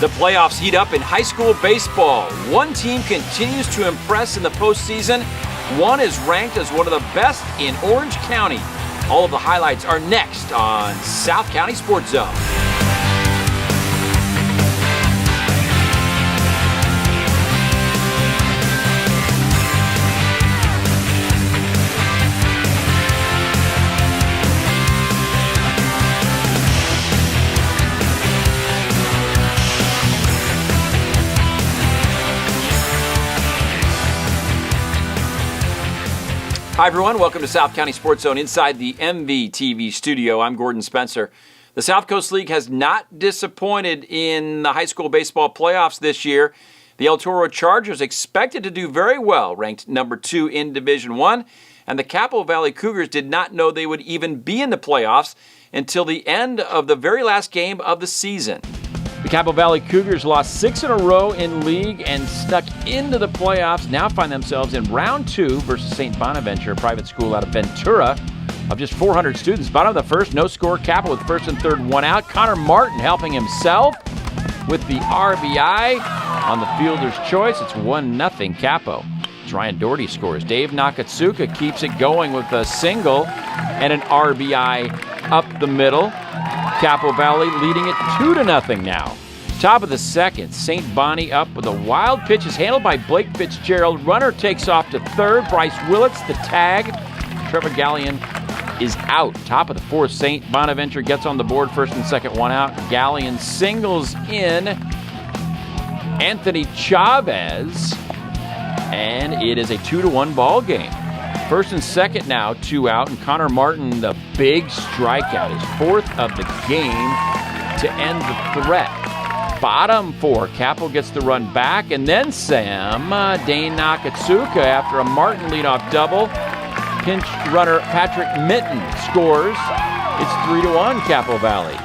The playoffs heat up in high school baseball. One team continues to impress in the postseason. One is ranked as one of the best in Orange County. All of the highlights are next on South County Sports Zone. Hi, everyone. Welcome to South County Sports Zone inside the MVTV studio. I'm Gordon Spencer. The South Coast League has not disappointed in the high school baseball playoffs this year. The El Toro Chargers expected to do very well, ranked number 2 in Division I, and the Capo Valley Cougars did not know they would even be in the playoffs until the end of the very last game of the season. The Capo Valley Cougars lost 6 in a row in league and snuck into the playoffs. Now find themselves in round 2 versus St. Bonaventure, a private school out of Ventura of just 400 students. Bottom of the first, no score. Capo with first and third, one out. Connor Martin helping himself with the RBI on the fielder's choice. It's 1-0 Capo. As Ryan Doherty scores. Dave Nakatsuka keeps it going with a single and an RBI up the middle. Capo Valley leading it 2-0 now. Top of the second, St. Bonnie up with a wild pitch is handled by Blake Fitzgerald. Runner takes off to third. Bryce Willits the tag. Trevor Gallion is out. Top of the fourth, St. Bonaventure gets on the board. First and second, one out. Gallion singles in Anthony Chavez. And it is a 2-1 ball game. First and second now, 2 out, and Connor Martin, the big strikeout, his 4th of the game to end the threat. Bottom 4, Capo gets the run back, and then Dane Nakatsuka after a Martin leadoff double. Pinch runner Patrick Mitten scores. It's 3-1 Capo Valley.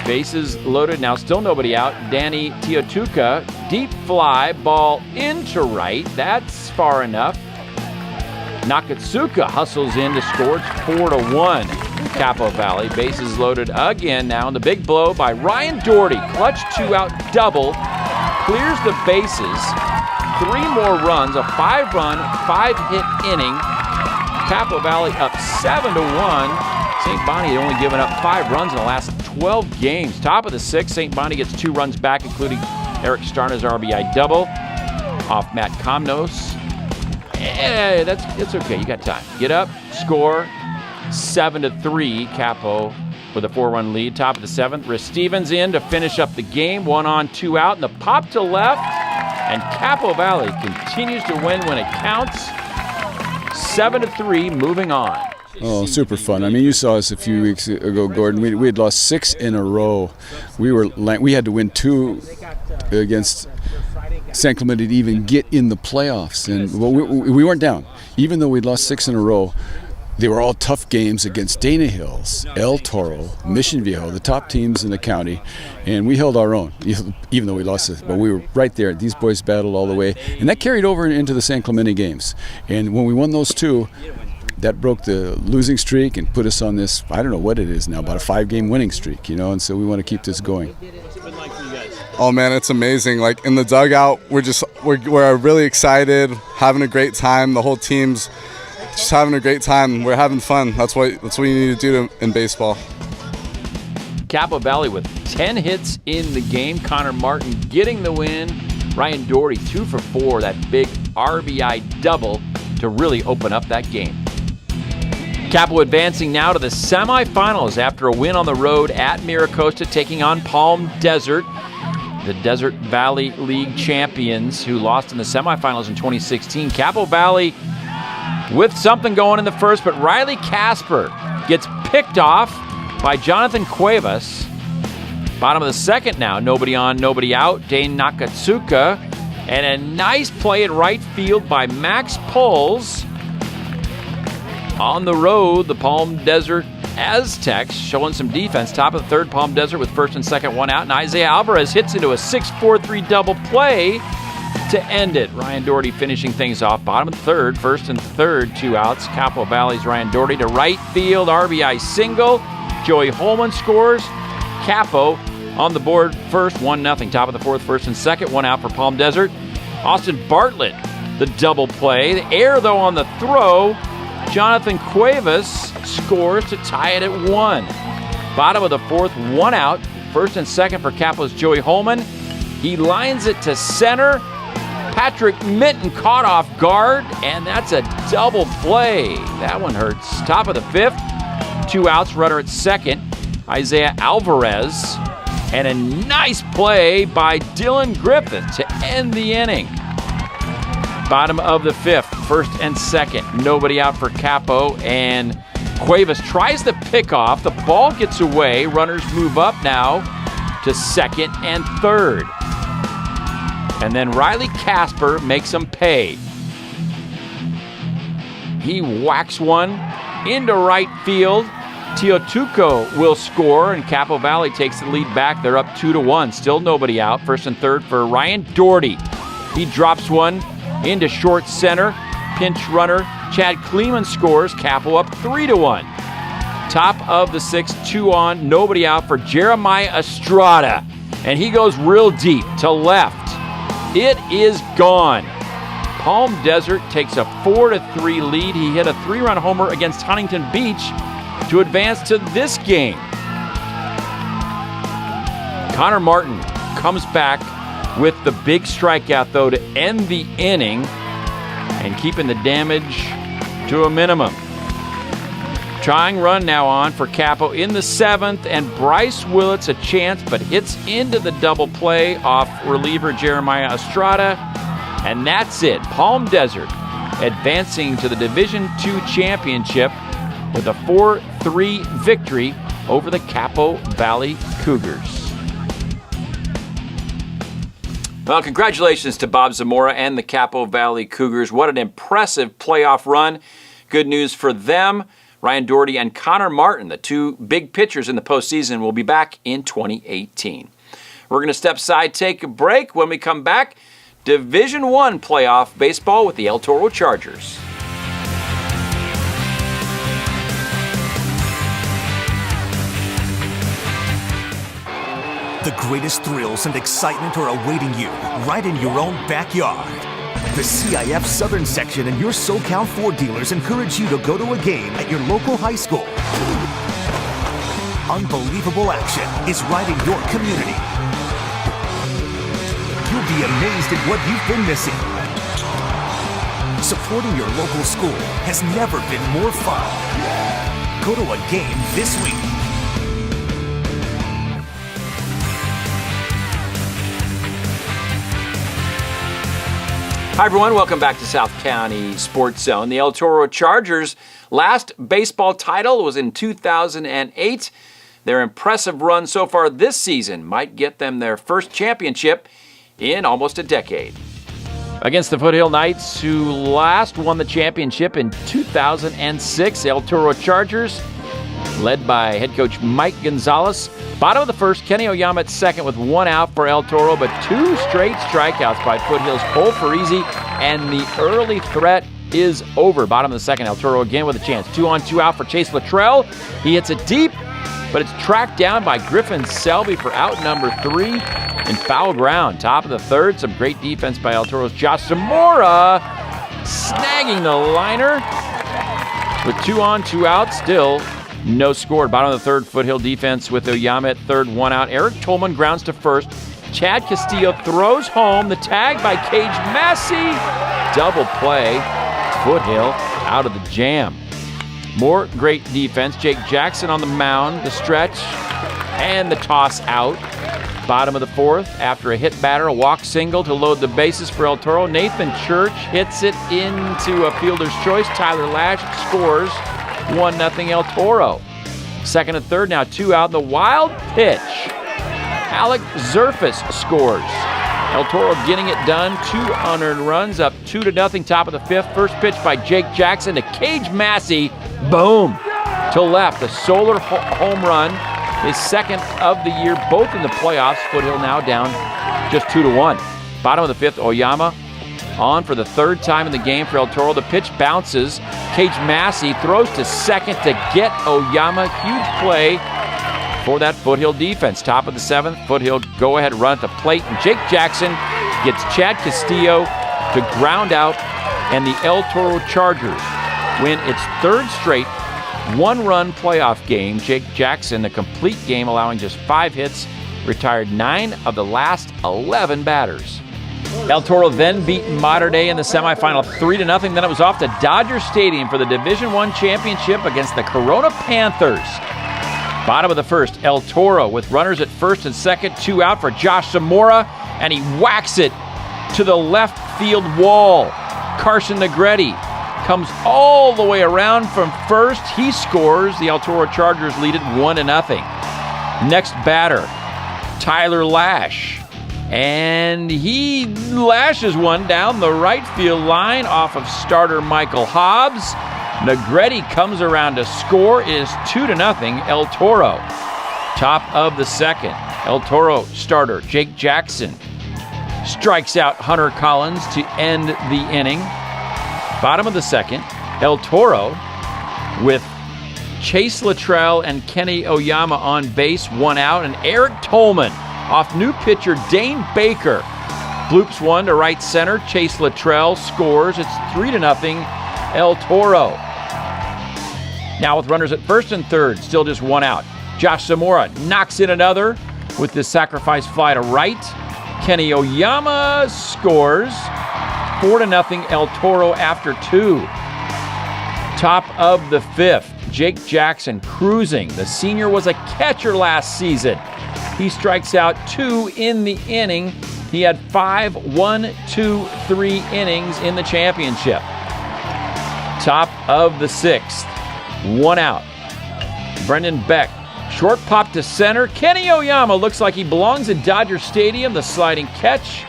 Bases loaded, now still nobody out. Danny Teotuka, deep fly, ball into right. That's far enough. Nakatsuka hustles in to score. It's 4-1 Capo Valley. Bases loaded again now. And the big blow by Ryan Doherty. Clutch 2-out double. Clears the bases. 3 more runs. A 5-run, 5-hit inning. Capo Valley up 7-1. St. Bonnie had only given up 5 runs in the last 12 games. Top of the 6th, St. Bonnie gets 2 runs back, including Eric Starna's RBI double off Matt Komnos. It's okay. You got time. Get up, score. 7-3. Capo with a 4-run lead. Top of the 7th. Rhys Stevens in to finish up the game. 1 on, 2 out. And the pop to left. And Capo Valley continues to win when it counts. 7-3. Moving on. Oh, super fun. I mean, you saw us a few weeks ago, Gordon. We had lost 6 in a row. We had to win 2 against San Clemente to even get in the playoffs. And we weren't down. Even though we'd lost 6 in a row, they were all tough games against Dana Hills, El Toro, Mission Viejo, the top teams in the county. And we held our own, even though we lost it. But we were right there. These boys battled all the way. And that carried over into the San Clemente games. And when we won those 2, that broke the losing streak and put us on this, I don't know what it is now, about a 5-game winning streak, and so we want to keep this going. What's it been like for you guys? Oh man, it's amazing. Like in the dugout, we're really excited, having a great time. The whole team's just having a great time. We're having fun. That's what you need to do in baseball. Capo Valley with 10 hits in the game. Connor Martin getting the win. Ryan Doherty 2 for 4, that big RBI double to really open up that game. Capo advancing now to the semifinals after a win on the road at Miracosta, taking on Palm Desert, the Desert Valley League champions who lost in the semifinals in 2016. Capo Valley with something going in the first, but Riley Casper gets picked off by Jonathan Cuevas. Bottom of the second now, nobody on, nobody out. Dane Nakatsuka, and a nice play in right field by Max Poles. On the road, the Palm Desert Aztecs showing some defense. Top of the third, Palm Desert with first and second, one out. And Isaiah Alvarez hits into a 6-4-3 double play to end it. Ryan Doherty finishing things off. Bottom of the third, first and third, 2 outs. Capo Valley's Ryan Doherty to right field, RBI single. Joey Holman scores. Capo On the board first, 1-0. Top of the fourth, first and second. One out for Palm Desert. Austin Bartlett, the double play. The error, though, on the throw. Jonathan Cuevas scores to tie it at 1. Bottom of the fourth, one out. First and second for Capo's Joey Holman. He lines it to center. Patrick Minton caught off guard, and that's a double play. That one hurts. Top of the fifth, 2 outs, runner at second, Isaiah Alvarez. And a nice play by Dylan Griffith to end the inning. Bottom of the fifth, first and second, nobody out for Capo, and Cuevas tries the pickoff. The ball gets away. Runners move up now to second and third. And then Riley Casper makes them pay. He whacks one into right field. Teotuco will score, and Capo Valley takes the lead back. They're up 2-1. Still nobody out. First and third for Ryan Doherty. He drops one into short center. Pinch runner Chad Kleeman scores. Capo up 3-1. Top of the sixth, 2 on, nobody out for Jeremiah Estrada. And he goes real deep to left. It is gone. Palm Desert takes a 4-3 lead. He hit a 3-run homer against Huntington Beach to advance to this game. Connor Martin comes back with the big strikeout, though, to end the inning and keeping the damage to a minimum. Trying run now on for Capo in the seventh, and Bryce Willits a chance, but hits into the double play off reliever Jeremiah Estrada, and that's it. Palm Desert advancing to the Division II championship with a 4-3 victory over the Capo Valley Cougars. Well, congratulations to Bob Zamora and the Capo Valley Cougars. What an impressive playoff run. Good news for them. Ryan Doherty and Connor Martin, the two big pitchers in the postseason, will be back in 2018. We're going to step aside, take a break. When we come back, Division I playoff baseball with the El Toro Chargers. The greatest thrills and excitement are awaiting you right in your own backyard. The CIF Southern Section and your SoCal Ford dealers encourage you to go to a game at your local high school. Unbelievable action is right in your community. You'll be amazed at what you've been missing. Supporting your local school has never been more fun. Go to a game this week. Hi, everyone. Welcome back to South County Sports Zone. The El Toro Chargers' last baseball title was in 2008. Their impressive run so far this season might get them their first championship in almost a decade. Against the Foothill Knights, who last won the championship in 2006, El Toro Chargers, led by head coach Mike Gonzalez. Bottom of the first, Kenny Oyama at second with 1 out for El Toro, but 2 straight strikeouts by Foothill's Cole Parisi, and the early threat is over. Bottom of the second, El Toro again with a chance. 2 on, 2 out for Chase Luttrell. He hits it deep, but it's tracked down by Griffin Selby for out number 3 in foul ground. Top of the third, some great defense by El Toro's Josh Zamora, snagging the liner with 2 on, 2 out, still no score. Bottom of the third, Foothill defense with Oyama at third, 1 out. Eric Tolman grounds to first. Chad Castillo throws home. The tag by Cage Massey. Double play. Foothill out of the jam. More great defense. Jake Jackson on the mound. The stretch and the toss out. Bottom of the fourth, after a hit batter, a walk single to load the bases for El Toro. Nathan Church hits it into a fielder's choice. Tyler Lash scores. 1-0 El Toro. Second and third, now 2 out. The wild pitch. Alec Zerfus scores. El Toro getting it done. 2 unearned runs, up 2-0. Top of the fifth. First pitch by Jake Jackson to Cage Massey. Boom. To left. A solar home run. His second of the year, both in the playoffs. Foothill now down just 2-1. Bottom of the fifth, Oyama on for the third time in the game for El Toro. The pitch bounces. Cage Massey throws to second to get Oyama. Huge play for that Foothill defense. Top of the 7th, Foothill go ahead run at the plate, and Jake Jackson gets Chad Castillo to ground out, and the El Toro Chargers win its 3rd straight one-run playoff game. Jake Jackson, a complete game, allowing just 5 hits, retired 9 of the last 11 batters. El Toro then beat Mater Dei in the semifinal 3-0. Then it was off to Dodger Stadium for the Division I championship against the Corona Panthers. Bottom of the 1st, El Toro with runners at 1st and 2nd, 2 out for Josh Zamora, and he whacks it to the left field wall. Carson Negretti comes all the way around from 1st. He scores. The El Toro Chargers lead it 1-0. Next batter, Tyler Lash. And he lashes one down the right field line off of starter Michael Hobbs. Negretti comes around to score. It is 2-0 El Toro. Top of the 2nd, El Toro starter Jake Jackson strikes out Hunter Collins to end the inning. Bottom of the 2nd, El Toro with Chase Luttrell and Kenny Oyama on base, 1 out, and Eric Tolman off new pitcher Dane Baker bloops one to right center. Chase Luttrell scores. It's 3-0 El Toro. Now with runners at 1st and 3rd, still just 1 out. Josh Zamora knocks in another with the sacrifice fly to right. Kenny Oyama scores. 4-0 El Toro after 2. Top of the 5th, Jake Jackson cruising. The senior was a catcher last season. He strikes out 2 in the inning. He had 5 1-2-3 innings in the championship. Top of the 6th, 1 out. Brendan Beck, short pop to center. Kenny Oyama looks like he belongs in Dodger Stadium. The sliding catch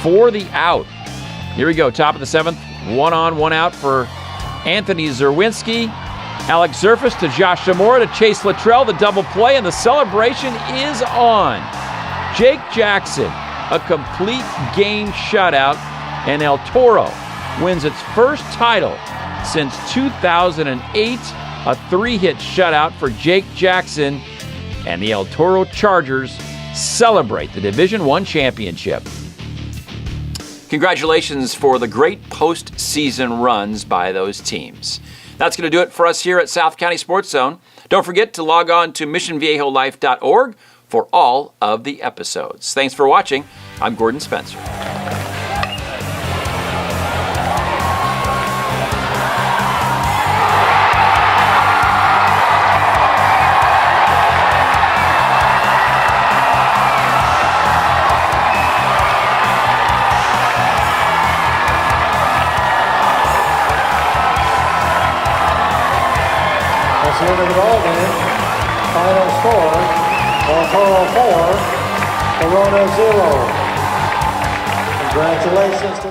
for the out. Here we go, top of the 7th, 1 on, 1 out for Anthony Zerwinski. Alex Zerfus to Josh Zamora to Chase Luttrell, the double play, and the celebration is on. Jake Jackson, a complete game shutout, and El Toro wins its 1st title since 2008. A 3-hit shutout for Jake Jackson, and the El Toro Chargers celebrate the Division I championship. Congratulations for the great postseason runs by those teams. That's going to do it for us here at South County Sports Zone. Don't forget to log on to missionviejolife.org for all of the episodes. Thanks for watching. I'm Gordon Spencer. That's the end of the ball game. Final score, El Toro 4, Corona 0. Congratulations to